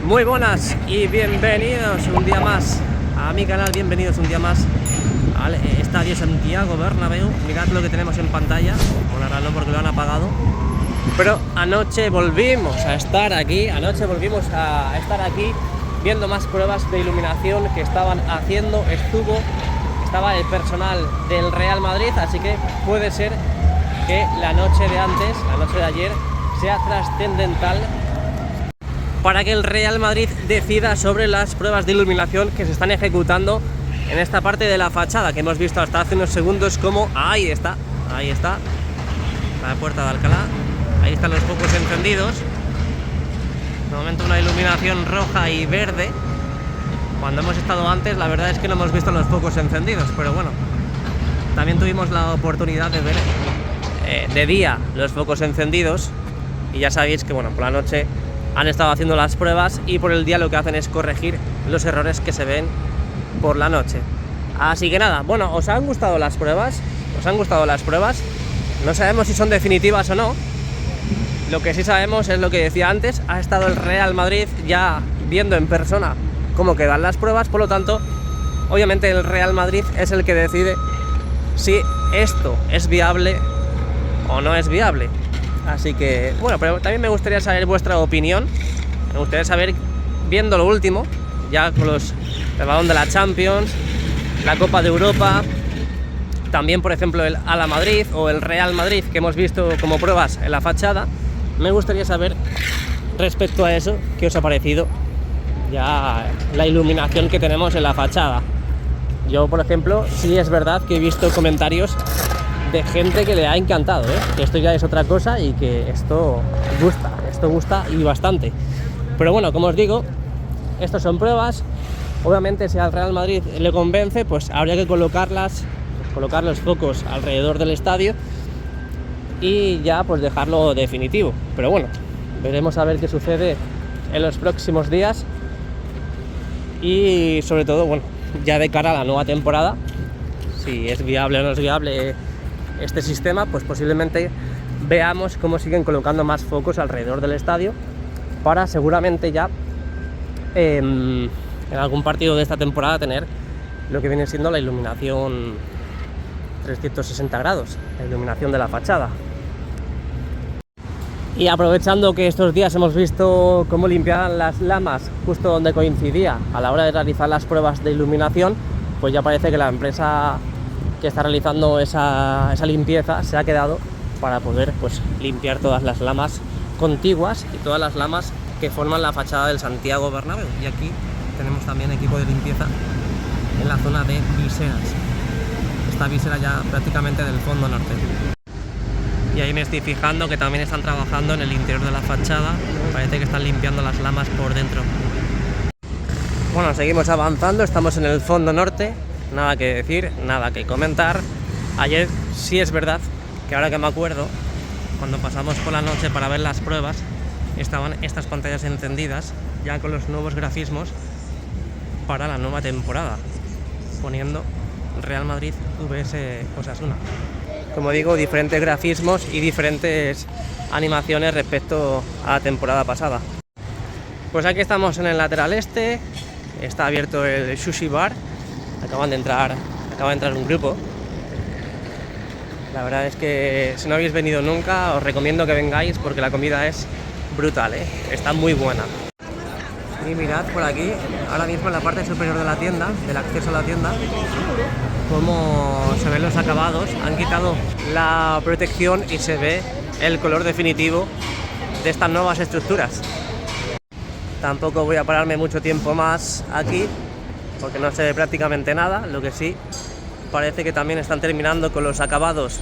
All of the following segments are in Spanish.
Muy buenas y bienvenidos un día más a mi canal, bienvenidos un día más al Estadio Santiago Bernabéu. Mirad lo que tenemos en pantalla, bueno, ahora no porque lo han apagado, pero anoche volvimos a estar aquí, viendo más pruebas de iluminación que estaban haciendo. Estaba el personal del Real Madrid, así que puede ser que la noche de ayer, sea trascendental para que el Real Madrid decida sobre las pruebas de iluminación que se están ejecutando en esta parte de la fachada, que hemos visto hasta hace unos segundos como ahí está la puerta de Alcalá, ahí están los focos encendidos. De momento una iluminación roja y verde. Cuando hemos estado antes, la verdad es que no hemos visto los focos encendidos, pero bueno, también tuvimos la oportunidad de ver de día los focos encendidos, y ya sabéis que bueno, por la noche han estado haciendo las pruebas y por el día lo que hacen es corregir los errores que se ven por la noche. Así que nada, bueno, ¿os han gustado las pruebas? No sabemos si son definitivas o no. Lo que sí sabemos es lo que decía antes, ha estado el Real Madrid ya viendo en persona cómo quedan las pruebas, por lo tanto, obviamente el Real Madrid es el que decide si esto es viable o no es viable. Así que, bueno, pero también me gustaría saber vuestra opinión. Me gustaría saber, viendo lo último, ya con el balón de la Champions, la Copa de Europa, también, por ejemplo, el Ala Madrid o el Real Madrid, que hemos visto como pruebas en la fachada. Me gustaría saber, respecto a eso, qué os ha parecido ya la iluminación que tenemos en la fachada. Yo, por ejemplo, sí es verdad que he visto comentarios de gente que le ha encantado, que esto ya es otra cosa y que esto gusta y bastante. Pero bueno, como os digo, estos son pruebas. Obviamente, si al Real Madrid le convence, pues habría que colocar los focos alrededor del estadio y ya pues dejarlo definitivo. Pero bueno, veremos a ver qué sucede en los próximos días y sobre todo, bueno, ya de cara a la nueva temporada, si es viable o no es viable este sistema, pues posiblemente veamos cómo siguen colocando más focos alrededor del estadio para seguramente ya en algún partido de esta temporada tener lo que viene siendo la iluminación 360 grados, la iluminación de la fachada. Y aprovechando que estos días hemos visto cómo limpiaban las lamas justo donde coincidía a la hora de realizar las pruebas de iluminación, pues ya parece que la empresa que está realizando esa limpieza se ha quedado para poder pues limpiar todas las lamas contiguas y todas las lamas que forman la fachada del Santiago Bernabéu. Y aquí tenemos también equipo de limpieza en la zona de viseras, esta visera ya prácticamente del fondo norte. Y ahí me estoy fijando que también están trabajando en el interior de la fachada, parece que están limpiando las lamas por dentro. Bueno, seguimos avanzando, estamos en el fondo norte. Nada que decir, nada que comentar. Ayer sí es verdad que ahora que me acuerdo, cuando pasamos por la noche para ver las pruebas, estaban estas pantallas encendidas ya con los nuevos grafismos para la nueva temporada, poniendo Real Madrid vs Osasuna. Como digo, diferentes grafismos y diferentes animaciones respecto a la temporada pasada. Pues aquí estamos en el lateral este, está abierto el Sushi Bar. Acaba de entrar un grupo. La verdad es que si no habéis venido nunca, os recomiendo que vengáis porque la comida es brutal, está muy buena. Y mirad por aquí, ahora mismo en la parte superior de la tienda, del acceso a la tienda, cómo se ven los acabados. Han quitado la protección y se ve el color definitivo de estas nuevas estructuras. Tampoco voy a pararme mucho tiempo más aquí porque no se ve prácticamente nada. Lo que sí, parece que también están terminando con los acabados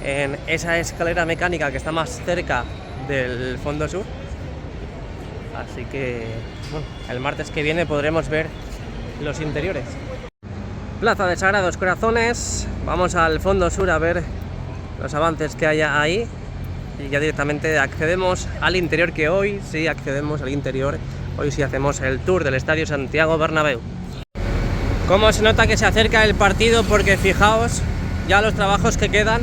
en esa escalera mecánica que está más cerca del fondo sur. Así que bueno, el martes que viene podremos ver los interiores. Plaza de Sagrados Corazones, vamos al fondo sur a ver los avances que haya ahí y ya directamente accedemos al interior, que hoy sí accedemos al interior, hoy sí hacemos el tour del Estadio Santiago Bernabéu. Cómo se nota que se acerca el partido, porque fijaos ya los trabajos que quedan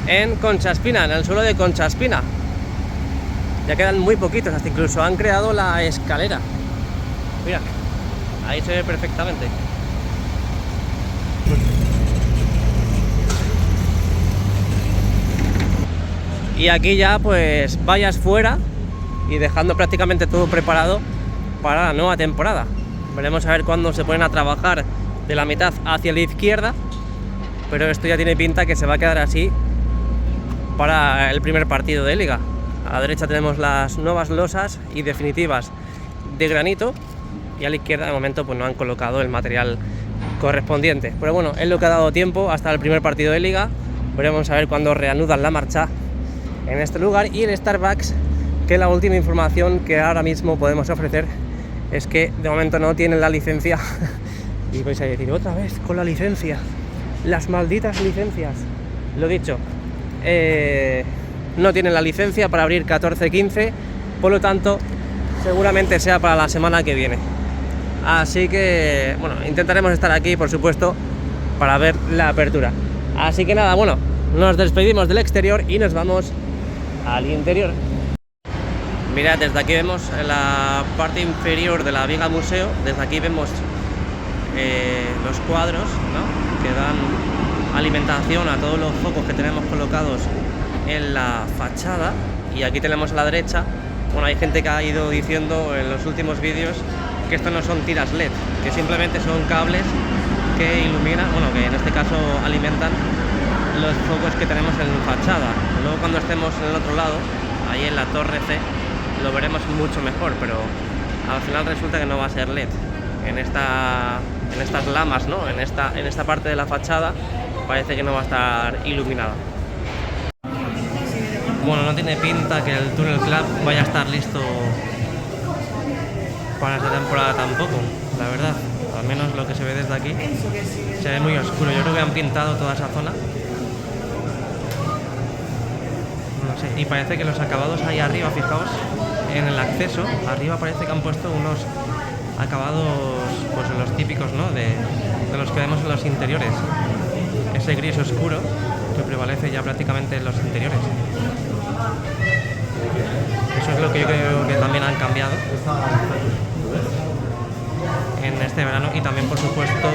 en Concha Espina, en el suelo de Concha Espina. Ya quedan muy poquitos, hasta incluso han creado la escalera Mira, ahí se ve perfectamente. Y aquí ya pues vayas fuera y dejando prácticamente todo preparado para la nueva temporada. Veremos a ver cuándo se ponen a trabajar de la mitad hacia la izquierda, pero esto ya tiene pinta que se va a quedar así para el primer partido de liga. A la derecha tenemos las nuevas losas y definitivas de granito, y a la izquierda de momento pues no han colocado el material correspondiente, pero bueno, es lo que ha dado tiempo hasta el primer partido de liga. Veremos a ver cuándo reanudan la marcha en este lugar. Y el Starbucks, que la última información que ahora mismo podemos ofrecer es que de momento no tienen la licencia. Y vais a decir otra vez con la licencia, las malditas licencias. Lo dicho, no tienen la licencia para abrir 14-15, por lo tanto seguramente sea para la semana que viene. Así que bueno, intentaremos estar aquí, por supuesto, para ver la apertura. Así que nada, bueno, nos despedimos del exterior y nos vamos al interior. Mirad, desde aquí vemos la parte inferior de la viga museo. Desde aquí vemos los cuadros, ¿no?, que dan alimentación a todos los focos que tenemos colocados en la fachada. Y aquí tenemos a la derecha, bueno, hay gente que ha ido diciendo en los últimos vídeos que esto no son tiras LED, que simplemente son cables que iluminan, bueno, que en este caso alimentan los focos que tenemos en fachada. Luego cuando estemos en el otro lado, ahí en la torre C, lo veremos mucho mejor, pero al final resulta que no va a ser LED. En estas lamas, ¿no?, en esta parte de la fachada parece que no va a estar iluminada. Bueno, no tiene pinta que el Tunnel Club vaya a estar listo para esta temporada tampoco, la verdad. Al menos lo que se ve desde aquí se ve muy oscuro. Yo creo que han pintado toda esa zona. No sé, y parece que los acabados ahí arriba, fijaos, en el acceso, arriba parece que han puesto unos acabados, pues los típicos, ¿no?, de los que vemos en los interiores. Ese gris oscuro que prevalece ya prácticamente en los interiores. Eso es lo que yo creo que también han cambiado en este verano. Y también, por supuesto,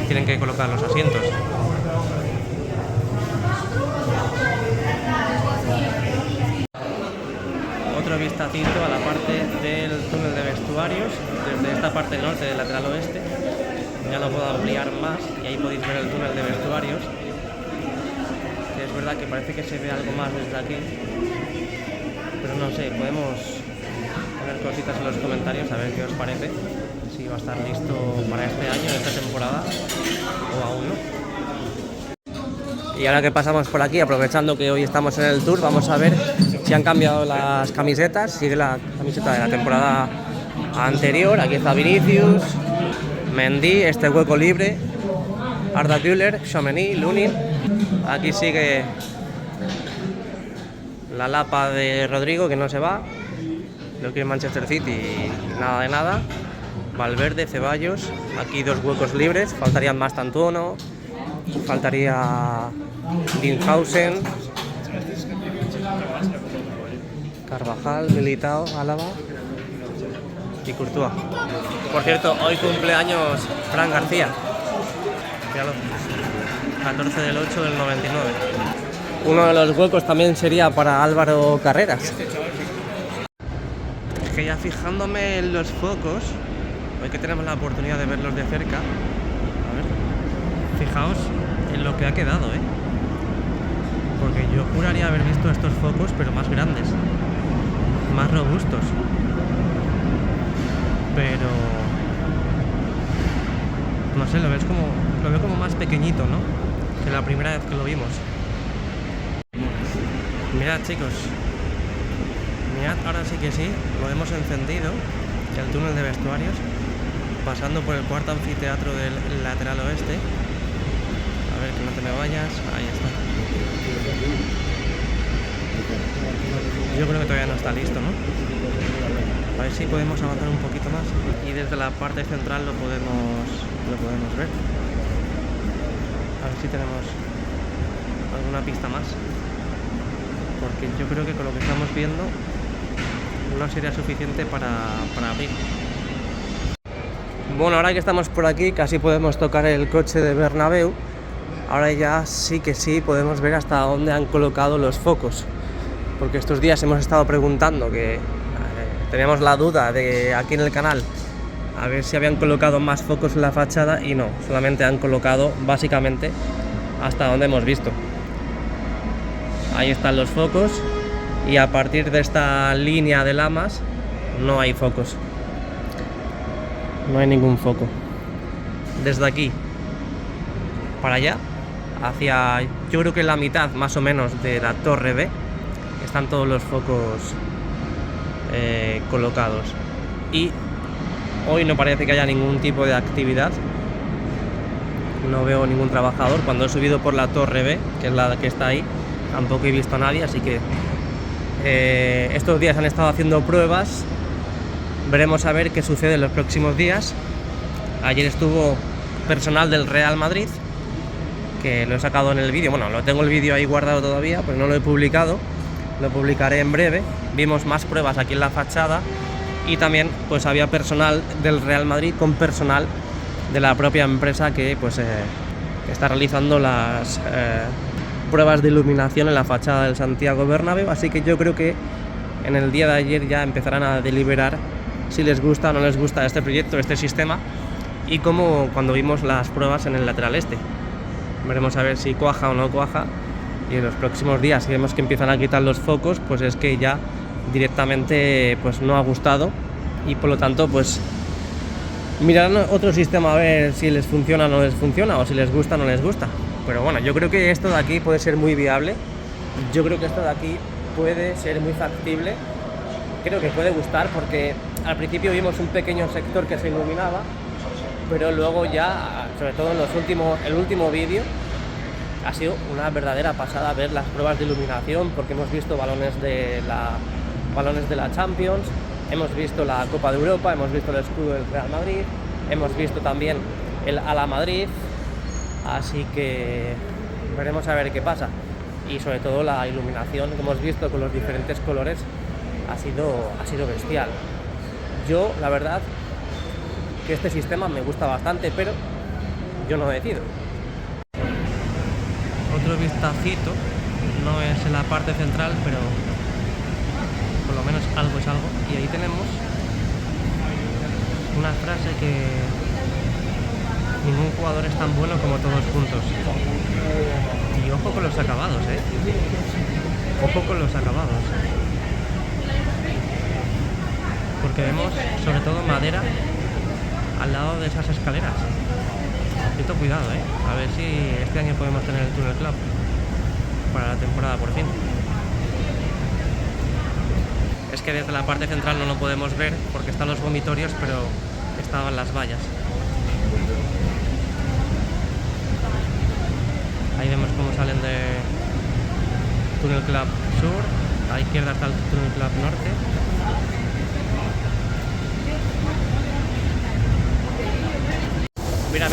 tienen que colocar los asientos. Otro vistacito a la parte del túnel de vestuarios desde esta parte norte del lateral oeste. Ya lo puedo ampliar más y ahí podéis ver el túnel de vestuarios, que es verdad que parece que se ve algo más desde aquí, pero no sé, podemos poner cositas en los comentarios a ver qué os parece, si va a estar listo para este año, esta temporada, o aún no. Y ahora que pasamos por aquí, aprovechando que hoy estamos en el tour, vamos a ver si han cambiado las camisetas. Sigue la camiseta de la temporada anterior. Aquí está Vinicius, Mendy, este hueco libre, Arda Güler, Tchouaméni, Lunin. Aquí sigue la lapa de Rodrigo, que no se va. Lo que es Manchester City, nada de nada. Valverde, Ceballos, aquí dos huecos libres. Faltarían Mastantuono, faltaría Linhausen, Carvajal, Militao, Álava y Courtois. Por cierto, hoy cumpleaños Fran García. Fíjalo, 14 del 8 del 99. Uno de los huecos también sería para Álvaro Carreras. Es que ya fijándome en los focos, hoy que tenemos la oportunidad de verlos de cerca, a ver, fijaos en lo que ha quedado, porque yo juraría haber visto estos focos pero más grandes, más robustos, pero no sé, lo veo como más pequeñito, ¿no?, que la primera vez que lo vimos. Mirad, chicos, mirad, ahora sí que sí, lo hemos encendido, el túnel de vestuarios, pasando por el cuarto anfiteatro del lateral oeste. A ver, que no te me vayas, ahí está. Yo creo que todavía no está listo, ¿no? A ver si podemos avanzar un poquito más y desde la parte central lo podemos ver. A ver si tenemos alguna pista más, porque yo creo que con lo que estamos viendo no sería suficiente para abrir. Bueno, ahora que estamos por aquí casi podemos tocar el coche de Bernabéu. Ahora ya sí que sí podemos ver hasta dónde han colocado los focos, porque estos días hemos estado preguntando, que teníamos la duda de aquí en el canal a ver si habían colocado más focos en la fachada, y no, solamente han colocado básicamente hasta donde hemos visto. Ahí están los focos, y a partir de esta línea de lamas no hay focos, no hay ningún foco. Desde aquí para allá, hacia, yo creo que la mitad más o menos de la torre B, están todos los focos colocados. Y hoy no parece que haya ningún tipo de actividad, no veo ningún trabajador. Cuando he subido por la torre B, que es la que está ahí, tampoco he visto a nadie, así que estos días han estado haciendo pruebas. Veremos a ver qué sucede en los próximos días. Ayer estuvo personal del Real Madrid, que lo he sacado en el vídeo. Bueno, lo tengo el vídeo ahí guardado todavía, pero no lo he publicado. Lo publicaré en breve. Vimos más pruebas aquí en la fachada, y también pues había personal del Real Madrid con personal de la propia empresa que pues está realizando las pruebas de iluminación en la fachada del Santiago Bernabéu. Así que yo creo que en el día de ayer ya empezarán a deliberar si les gusta o no les gusta este proyecto, este sistema, y como cuando vimos las pruebas en el lateral este. Veremos a ver si cuaja o no cuaja, y en los próximos días, si vemos que empiezan a quitar los focos, pues es que ya directamente pues no ha gustado, y por lo tanto pues mirarán otro sistema a ver si les funciona o no les funciona, o si les gusta o no les gusta. Pero bueno, yo creo que esto de aquí puede ser muy viable, yo creo que esto de aquí puede ser muy factible, creo que puede gustar, porque al principio vimos un pequeño sector que se iluminaba, pero luego ya, sobre todo en el último vídeo, ha sido una verdadera pasada ver las pruebas de iluminación, porque hemos visto balones de la Champions, hemos visto la Copa de Europa, hemos visto el escudo del Real Madrid, hemos visto también el Ala Madrid, así que veremos a ver qué pasa. Y sobre todo la iluminación que hemos visto con los diferentes colores ha sido bestial. Yo, la verdad, que este sistema me gusta bastante, pero yo no decido. Otro vistacito, no es en la parte central, pero por lo menos algo es algo. Y ahí tenemos una frase que ningún jugador es tan bueno como todos juntos. Y ojo con los acabados, ojo con los acabados, porque vemos sobre todo madera al lado de esas escaleras. Cuidado, a ver si este año podemos tener el Tunnel Club para la temporada por fin. Es que desde la parte central no lo podemos ver porque están los vomitorios, pero estaban las vallas. Ahí vemos cómo salen de Tunnel Club Sur, a la izquierda está el Tunnel Club Norte. Mira.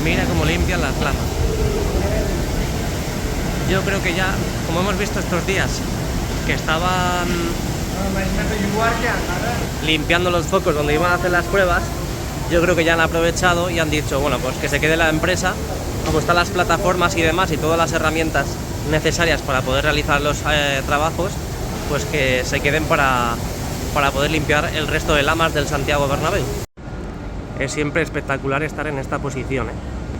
Mira cómo limpian las lamas. Yo creo que ya, como hemos visto estos días, que estaban limpiando los focos donde iban a hacer las pruebas, yo creo que ya han aprovechado y han dicho, bueno, pues que se quede la empresa, como están las plataformas y demás, y todas las herramientas necesarias para poder realizar los trabajos, pues que se queden para poder limpiar el resto de lamas del Santiago Bernabéu. Es siempre espectacular estar en esta posición,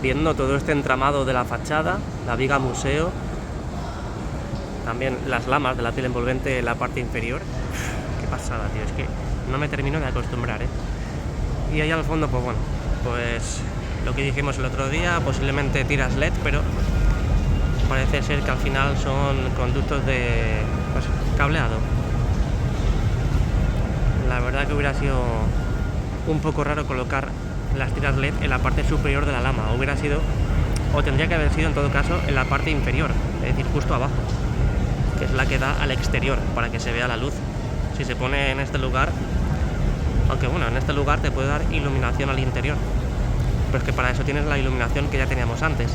viendo todo este entramado de la fachada, la viga museo, también las lamas de la tela envolvente en la parte inferior. Qué pasada, tío, es que no me termino de acostumbrar, Y ahí al fondo, pues bueno, pues lo que dijimos el otro día, posiblemente tiras LED, pero parece ser que al final son conductos de cableado. La verdad que hubiera sido un poco raro colocar las tiras LED en la parte superior de la lama. Hubiera sido, o tendría que haber sido en todo caso, en la parte inferior, es decir, justo abajo, que es la que da al exterior, para que se vea la luz. Si se pone en este lugar, aunque bueno, en este lugar te puede dar iluminación al interior, pero es que para eso tienes la iluminación que ya teníamos antes.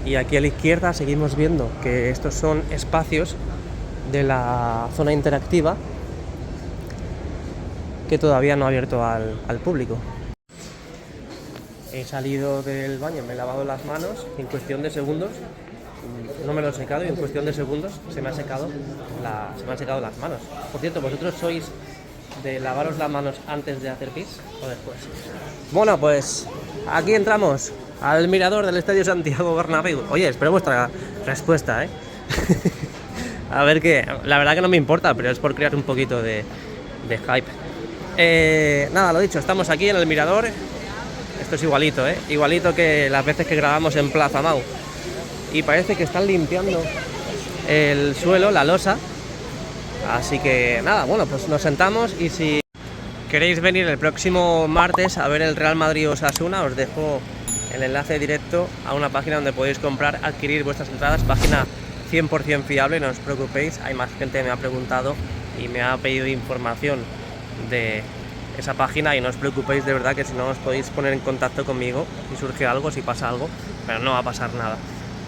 Y aquí a la izquierda seguimos viendo que estos son espacios de la zona interactiva, que todavía no ha abierto al público. He salido del baño, me he lavado las manos y en cuestión de segundos, no me lo he secado y en cuestión de segundos se me han secado las manos. Por cierto, ¿vosotros sois de lavaros las manos antes de hacer pis o después? Bueno, pues aquí entramos al mirador del Estadio Santiago Bernabéu. Oye, espero vuestra respuesta, A ver qué, la verdad que no me importa, pero es por crear un poquito de hype. Nada, lo dicho, estamos aquí en el mirador. Esto es igualito, igualito que las veces que grabamos en Plaza Mau. Y parece que están limpiando el suelo, la losa. Así que nada, bueno, pues nos sentamos y si queréis venir el próximo martes a ver el Real Madrid-Osasuna, os dejo el enlace directo a una página donde podéis comprar, adquirir vuestras entradas, página 100% fiable, no os preocupéis, hay más gente que me ha preguntado y me ha pedido información de esa página y no os preocupéis, de verdad que si no os podéis poner en contacto conmigo si surge algo, si pasa algo, pero no va a pasar nada.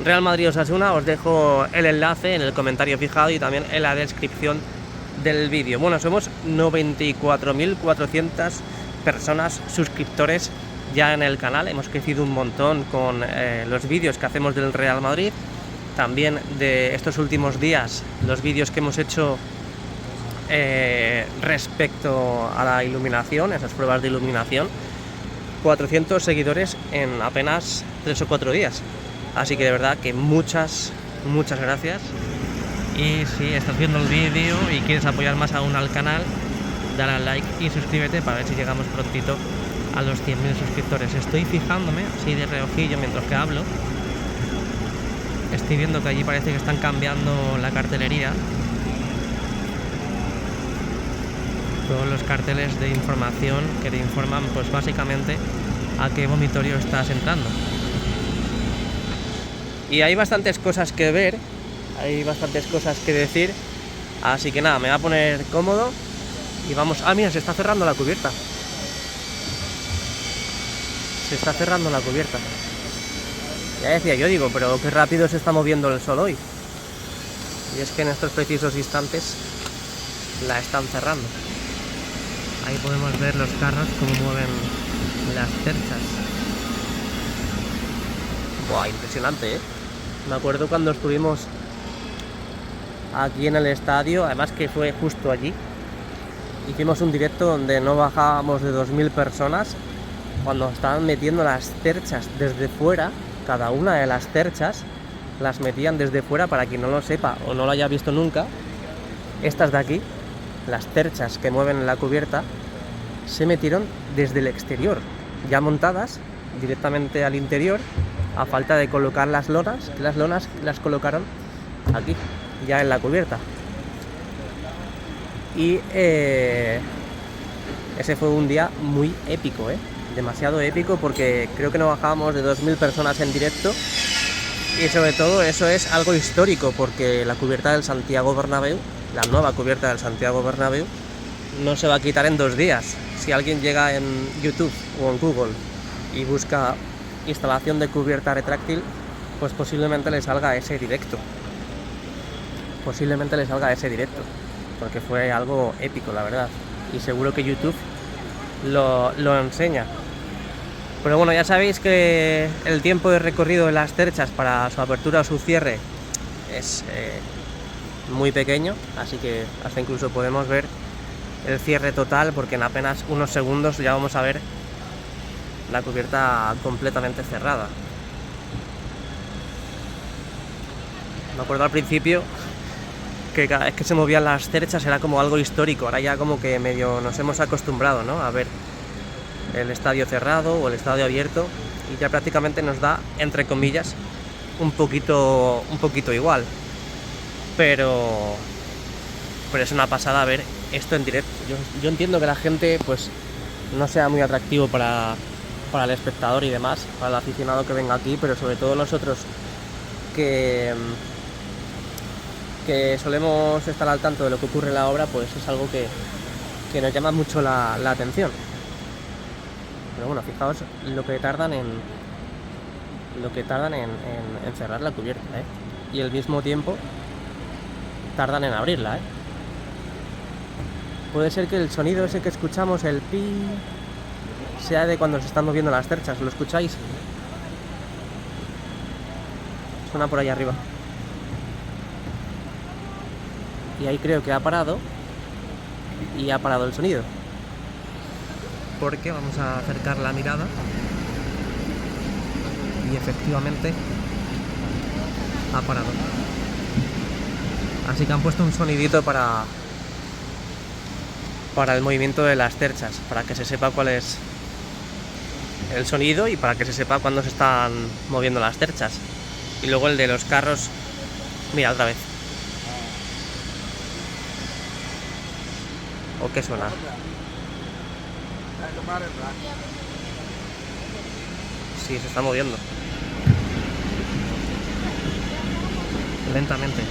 Real Madrid-Osasuna, os dejo el enlace en el comentario fijado y también en la descripción del vídeo. Bueno, somos 94.400 personas suscriptores ya en el canal, hemos crecido un montón con los vídeos que hacemos del Real Madrid. También de estos últimos días, los vídeos que hemos hecho respecto a la iluminación, esas pruebas de iluminación. 400 seguidores en apenas 3 o 4 días. Así que de verdad que muchas gracias. Y si estás viendo el vídeo y quieres apoyar más aún al canal, dale al like y suscríbete para ver si llegamos prontito a los 100.000 suscriptores. Estoy fijándome así de reojillo mientras que hablo. Estoy viendo que allí parece que están cambiando la cartelería. Todos los carteles de información que te informan, pues básicamente a qué vomitorio estás entrando. Y hay bastantes cosas que ver, hay bastantes cosas que decir. Así que nada, me voy a poner cómodo y vamos. Ah, mira, se está cerrando la cubierta. Se está cerrando la cubierta. Ya decía yo, digo, pero qué rápido se está moviendo el sol hoy. Y es que en estos precisos instantes la están cerrando. Ahí podemos ver los carros como mueven las cerchas. Buah, impresionante, Me acuerdo cuando estuvimos aquí en el estadio, además que fue justo allí. Hicimos un directo donde no bajábamos de 2000 personas cuando estaban metiendo las cerchas desde fuera. Cada una de las cerchas las metían desde fuera, para quien no lo sepa o no lo haya visto nunca. Estas de aquí, las cerchas que mueven la cubierta, se metieron desde el exterior, ya montadas directamente al interior, a falta de colocar las lonas, que las lonas las colocaron aquí, ya en la cubierta. Y ese fue un día muy épico, demasiado épico, porque creo que no bajábamos de 2000 personas en directo. Y sobre todo eso es algo histórico, porque la cubierta del Santiago Bernabéu, la nueva cubierta del Santiago Bernabéu, no se va a quitar en 2 días. Si alguien llega en YouTube o en Google y busca instalación de cubierta retráctil, pues posiblemente le salga ese directo. Porque fue algo épico, la verdad. Y seguro que YouTube lo enseña. Pero bueno, ya sabéis que el tiempo de recorrido de las cerchas para su apertura o su cierre es muy pequeño, así que hasta incluso podemos ver el cierre total, porque en apenas unos segundos ya vamos a ver la cubierta completamente cerrada. Me acuerdo al principio que cada vez que se movían las cerchas era como algo histórico. Ahora ya como que medio nos hemos acostumbrado, ¿no?, a ver el estadio cerrado o el estadio abierto, y ya prácticamente nos da, entre comillas, un poquito igual. Pero es una pasada ver esto en directo. Yo entiendo que la gente pues no sea muy atractivo para el espectador y demás, para el aficionado que venga aquí, pero sobre todo nosotros que solemos estar al tanto de lo que ocurre en la obra, pues es algo que nos llama mucho la atención. Pero bueno, fijaos lo que tardan en cerrar la cubierta, y al mismo tiempo tardan en abrirla, puede ser que el sonido ese que escuchamos, el pi, sea de cuando se están moviendo las cerchas. ¿Lo escucháis? Suena por ahí arriba. Y ahí creo que ha parado. Y ha parado el sonido. Porque vamos a acercar la mirada. Y efectivamente ha parado. Así que han puesto un sonidito para el movimiento de las cerchas, para que se sepa cuál es el sonido y para que se sepa cuándo se están moviendo las cerchas. Y luego el de los carros, mira, otra vez. ¿O qué suena? Sí, se está moviendo. Lentamente.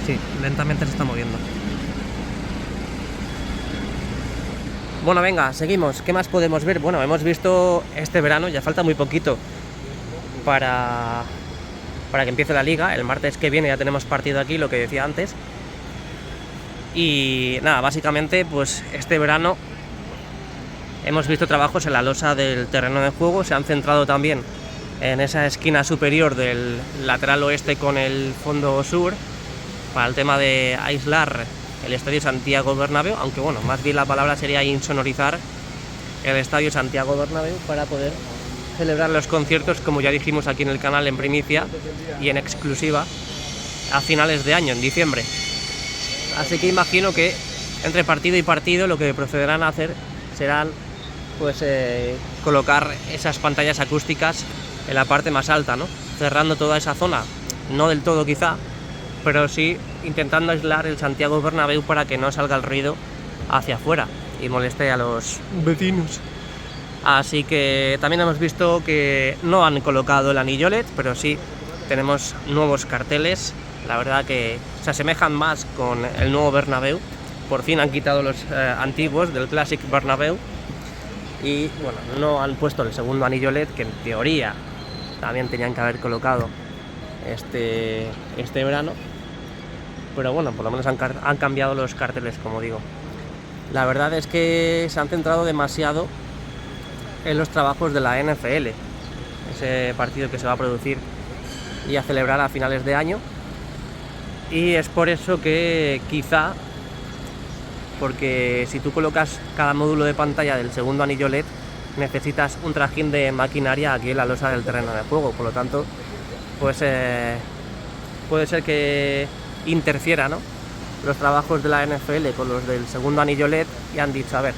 Sí, lentamente se está moviendo. Bueno, venga, seguimos. ¿Qué más podemos ver? Bueno, hemos visto este verano, ya falta muy poquito para que empiece la liga. El martes que viene ya tenemos partido aquí, lo que decía antes. Y nada, básicamente, pues este verano hemos visto trabajos en la losa del terreno de juego. Se han centrado también en esa esquina superior del lateral oeste con el fondo sur, para el tema de aislar el Estadio Santiago Bernabéu, aunque bueno, más bien la palabra sería insonorizar el Estadio Santiago Bernabéu para poder celebrar los conciertos, como ya dijimos aquí en el canal en primicia y en exclusiva, a finales de año, en diciembre. Así que imagino que entre partido y partido lo que procederán a hacer serán pues colocar esas pantallas acústicas en la parte más alta, ¿no? Cerrando toda esa zona, no del todo quizá, pero sí intentando aislar el Santiago Bernabéu para que no salga el ruido hacia afuera y moleste a los vecinos. Así que también hemos visto que no han colocado el anillo LED, pero sí tenemos nuevos carteles. La verdad que se asemejan más con el nuevo Bernabéu. Por fin han quitado los antiguos del Classic Bernabéu. Y bueno, no han puesto el segundo anillo LED, que en teoría también tenían que haber colocado este verano. Pero bueno, por lo menos han cambiado los carteles, como digo. La verdad es que se han centrado demasiado en los trabajos de la NFL, ese partido que se va a producir y a celebrar a finales de año. Y es por eso que quizá, porque si tú colocas cada módulo de pantalla del segundo anillo LED, necesitas un trajín de maquinaria aquí en la losa del terreno de juego. Por lo tanto, pues puede ser que interfiera, ¿no?, los trabajos de la NFL con los del segundo anillo LED, y han dicho, a ver,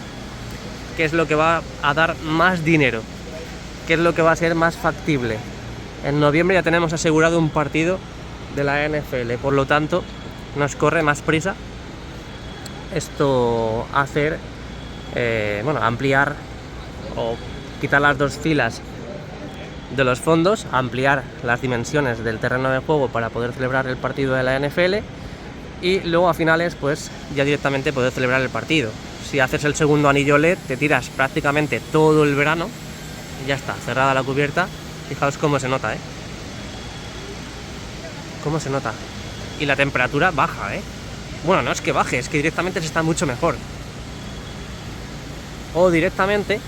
¿qué es lo que va a dar más dinero? ¿Qué es lo que va a ser más factible? En noviembre ya tenemos asegurado un partido de la NFL, por lo tanto nos corre más prisa esto hacer, ampliar o quitar las dos filas de los fondos, ampliar las dimensiones del terreno de juego para poder celebrar el partido de la NFL, y luego a finales pues ya directamente poder celebrar el partido. Si haces el segundo anillo LED te tiras prácticamente todo el verano y ya está, cerrada la cubierta. Fijaos cómo se nota, cómo se nota. Y la temperatura baja, bueno, no es que baje, es que directamente se está mucho mejor. O directamente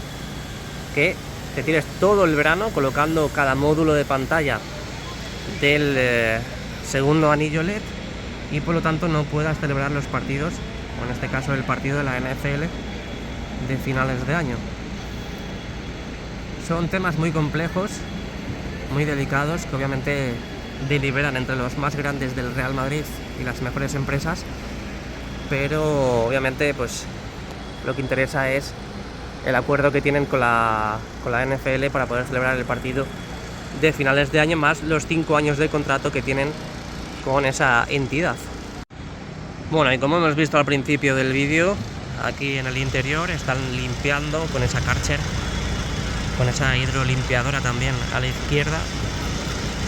que te tires todo el verano colocando cada módulo de pantalla del segundo anillo LED, y por lo tanto no puedas celebrar los partidos, o en este caso el partido de la NFL de finales de año. Son temas muy complejos, muy delicados, que obviamente deliberan entre los más grandes del Real Madrid y las mejores empresas, pero obviamente pues lo que interesa es el acuerdo que tienen con la NFL para poder celebrar el partido de finales de año, más los 5 años de contrato que tienen con esa entidad. Bueno, y como hemos visto al principio del vídeo, aquí en el interior están limpiando con esa Karcher, con esa hidrolimpiadora también a la izquierda,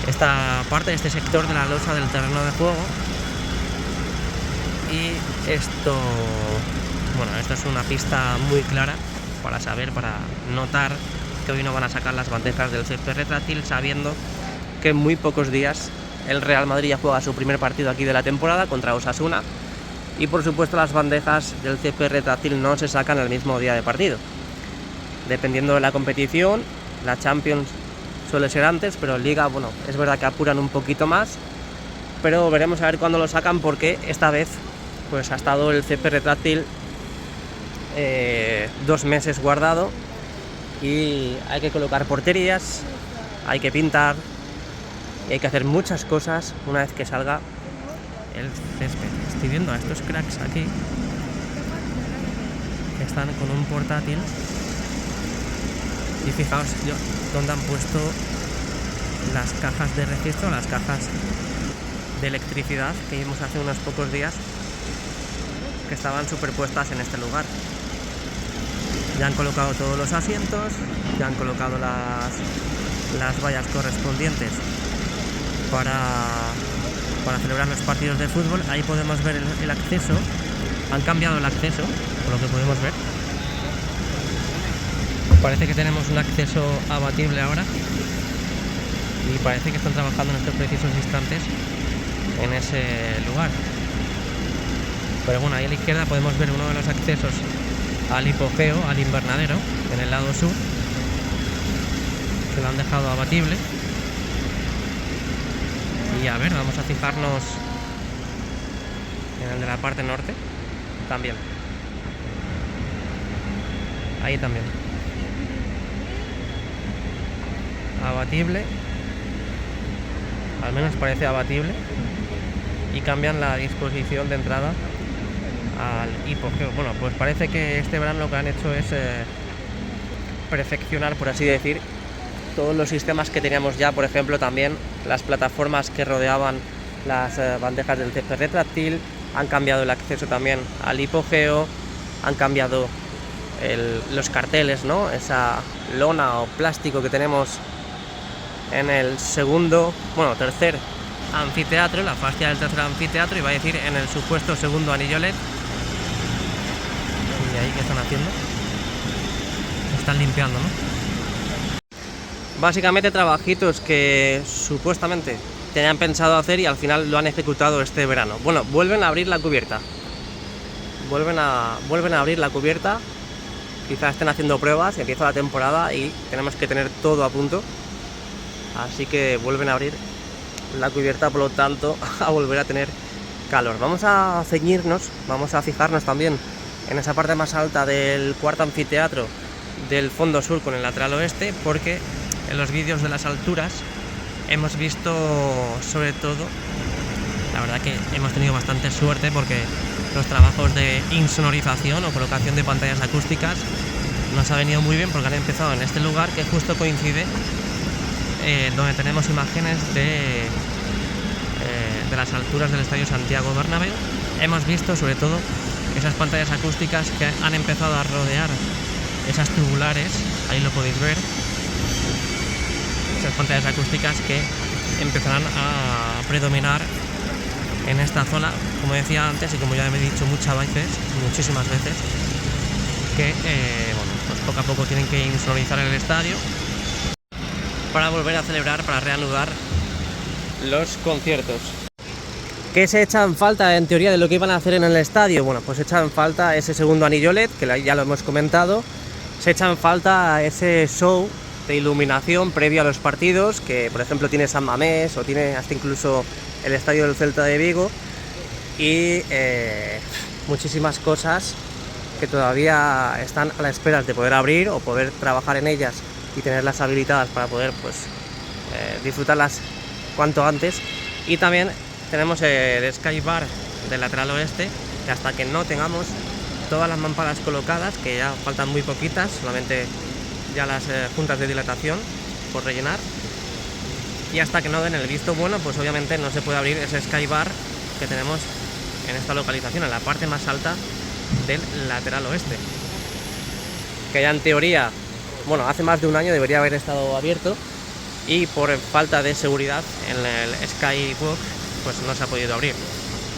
esta parte de este sector de la losa del terreno de juego. Y esto es una pista muy clara para saber, para notar que hoy no van a sacar las bandejas del césped retráctil, sabiendo que en muy pocos días el Real Madrid ya juega su primer partido aquí de la temporada contra Osasuna Y por supuesto las bandejas del césped retráctil no se sacan el mismo día de partido. Dependiendo de la competición, la Champions suele ser antes, pero en Liga, bueno, es verdad que apuran un poquito más, pero veremos a ver cuándo lo sacan, porque esta vez pues ha estado el césped retráctil 2 meses guardado y hay que colocar porterías, hay que pintar y hay que hacer muchas cosas una vez que salga el césped. Estoy viendo a estos cracks aquí que están con un portátil y fijaos dónde han puesto las cajas de registro, las cajas de electricidad que vimos hace unos pocos días, que estaban superpuestas en este lugar. Ya han colocado todos los asientos, ya han colocado las vallas correspondientes para celebrar los partidos de fútbol. Ahí podemos ver el acceso. Han cambiado el acceso, por lo que podemos ver. Parece que tenemos un acceso abatible ahora y parece que están trabajando en estos precisos instantes en ese lugar. Pero bueno, ahí a la izquierda podemos ver uno de los accesos al hipogeo, al invernadero, en el lado sur, que lo han dejado abatible. Y a ver, vamos a fijarnos en el de la parte norte también. Ahí también. Abatible. Al menos parece abatible. Y cambian la disposición de entrada al hipogeo. Bueno, pues parece que este verano lo que han hecho es perfeccionar, por así decir, todos los sistemas que teníamos ya. Por ejemplo, también las plataformas que rodeaban las bandejas del césped retráctil. Han cambiado el acceso también al hipogeo. Han cambiado los carteles, ¿no? Esa lona o plástico que tenemos en el tercer anfiteatro, la fascia del tercer anfiteatro, iba a decir en el supuesto segundo anillo LED. ¿Y ahí qué están haciendo? Están limpiando, ¿no? Básicamente trabajitos que supuestamente tenían pensado hacer y al final lo han ejecutado este verano. Bueno, vuelven a abrir la cubierta. Vuelven a abrir la cubierta. Quizás estén haciendo pruebas, empieza la temporada y tenemos que tener todo a punto. Así que vuelven a abrir la cubierta, por lo tanto, a volver a tener calor. Vamos a ceñirnos, vamos a fijarnos también en esa parte más alta del cuarto anfiteatro del fondo sur con el lateral oeste, porque en los vídeos de las alturas hemos visto, sobre todo, la verdad que hemos tenido bastante suerte, porque los trabajos de insonorización o colocación de pantallas acústicas nos ha venido muy bien, porque han empezado en este lugar que justo coincide donde tenemos imágenes de las alturas del Estadio Santiago Bernabéu. Hemos visto sobre todo esas pantallas acústicas que han empezado a rodear esas tubulares, ahí lo podéis ver, esas pantallas acústicas que empezarán a predominar en esta zona, como decía antes y como ya me he dicho muchísimas veces, que pues poco a poco tienen que insonorizar el estadio para volver a celebrar, para reanudar los conciertos. ¿Qué se echa en falta en teoría de lo que iban a hacer en el estadio? Bueno, pues se echa en falta ese segundo anillo LED, que ya lo hemos comentado. Se echa en falta ese show de iluminación previo a los partidos, que por ejemplo tiene San Mamés o tiene hasta incluso el estadio del Celta de Vigo, y muchísimas cosas que todavía están a la espera de poder abrir o poder trabajar en ellas y tenerlas habilitadas para poder disfrutarlas cuanto antes. Y también tenemos el Sky Bar del lateral oeste, que hasta que no tengamos todas las mamparas colocadas, que ya faltan muy poquitas, solamente ya las juntas de dilatación por rellenar, y hasta que no den el visto bueno, pues obviamente no se puede abrir ese Sky Bar que tenemos en esta localización, en la parte más alta del lateral oeste, que ya en teoría, bueno, hace más de un año debería haber estado abierto, y por falta de seguridad en el Skywalk pues no se ha podido abrir.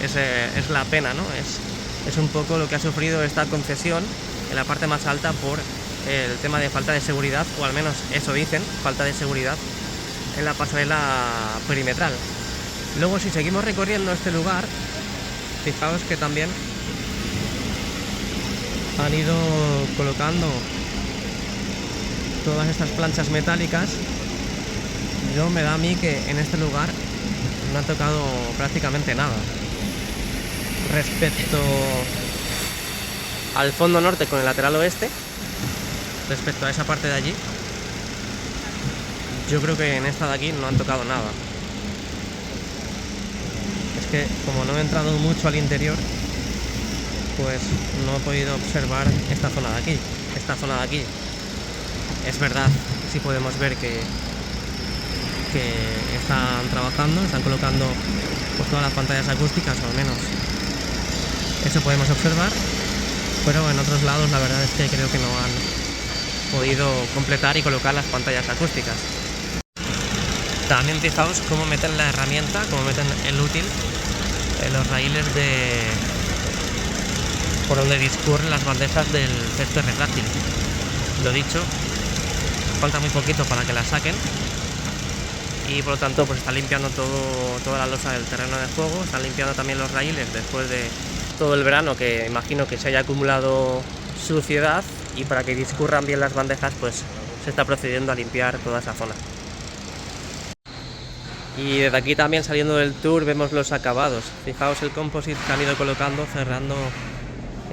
Es la pena, ¿no? Es un poco lo que ha sufrido esta concesión en la parte más alta por el tema de falta de seguridad, o al menos eso dicen, falta de seguridad en la pasarela perimetral. Luego, si seguimos recorriendo este lugar, fijaos que también han ido colocando todas estas planchas metálicas. Yo me da a mí que en este lugar no han tocado prácticamente nada. Respecto al fondo norte con el lateral oeste, respecto a esa parte de allí, yo creo que en esta de aquí no han tocado nada. Es que como no he entrado mucho al interior, pues no he podido observar esta zona de aquí. Esta zona de aquí, es verdad, sí podemos ver que están trabajando, están colocando pues todas las pantallas acústicas, o al menos eso podemos observar, pero en otros lados la verdad es que creo que no han podido completar y colocar las pantallas acústicas. También fijaos cómo meten la herramienta, cómo meten el útil en los raíles por donde discurren las bandejas del césped retráctil. Lo dicho, falta muy poquito para que la saquen y por lo tanto pues están limpiando toda la losa del terreno de juego, están limpiando también los raíles después de todo el verano, que imagino que se haya acumulado suciedad, y para que discurran bien las bandejas pues se está procediendo a limpiar toda esa zona. Y desde aquí también, saliendo del tour, vemos los acabados. Fijaos el composite que han ido colocando, cerrando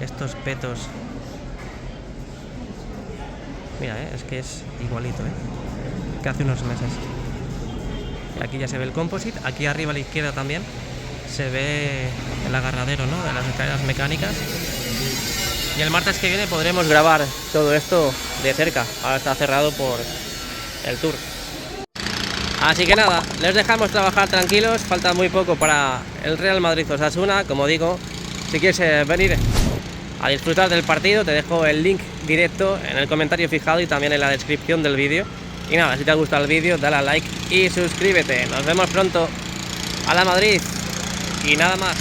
estos petos. Mira, es que es igualito que hace unos meses. Y aquí ya se ve el composite. Aquí arriba a la izquierda también se ve el agarradero, ¿no?, de las escaleras mecánicas. Y el martes que viene podremos grabar todo esto de cerca. Ahora está cerrado por el tour. Así que nada, les dejamos trabajar tranquilos. Falta muy poco para el Real Madrid-Osasuna. Como digo, si quieres venir a disfrutar del partido, te dejo el link directo en el comentario fijado y también en la descripción del vídeo. Y nada, si te ha gustado el vídeo, dale a like y suscríbete. Nos vemos pronto. ¡A la Madrid! Y nada más.